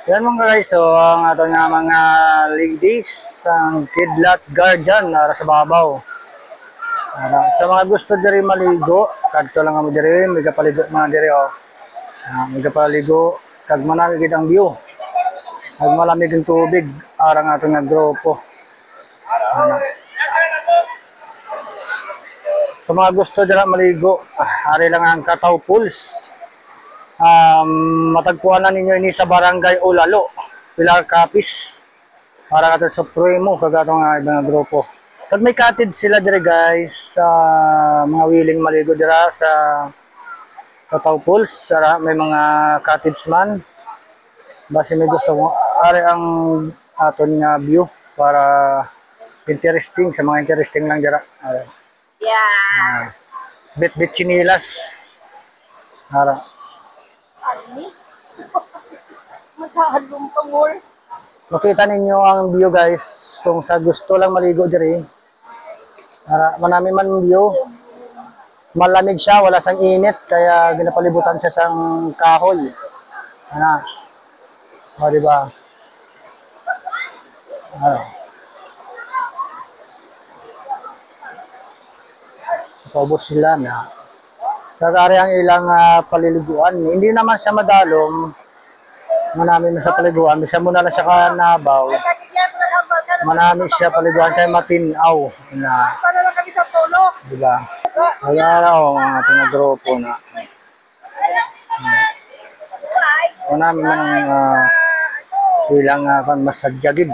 Yan mga guys, so ang ato nga mga ladies, ang kidlat guardian nara sa babaw. Sa mga gusto diri maligo, kadto lang mo diri, may kapaligo mga diri oh. May kapaligo, kag manami gid ang view. Kag malamig ang tubig, arang ato nga grupo. Ano. Sa mga gusto dira maligo, ari lang ang Kataw Pools. Matagpuan na ninyo ini sa Barangay Ulalo, Pilar Capiz. Para kato sa Supremo, kagato nga ibang grupo. Pag may cottage sila dire guys, sa mga willing maligo dira sa Kataw Pools, may mga cottage man. Basta may gusto mo, ari ang aton nga view para interesting, sa mga interesting lang dira. Yeah. Bit-bit chinilas. Ara. Ani? Magkahalong pangol. Makita ninyo ang view guys, kung sa gusto lang maligo diri. Manami man view. Malamig siya, wala sang init, kaya ginapalibutan siya sang kahoy. Ano? O, diba? Ano? Paubos sila na. Kagari ang ilang paliliguan. Hindi naman siya madalom. Manami sa paliguan. Bisa mo na lang siya kanabaw. Manami siya paliguan kay matinaw. Na, Basta na lang kami sa tulog. diba? Kaya ang ating grupo na. Manami man ang ilang masadyagid.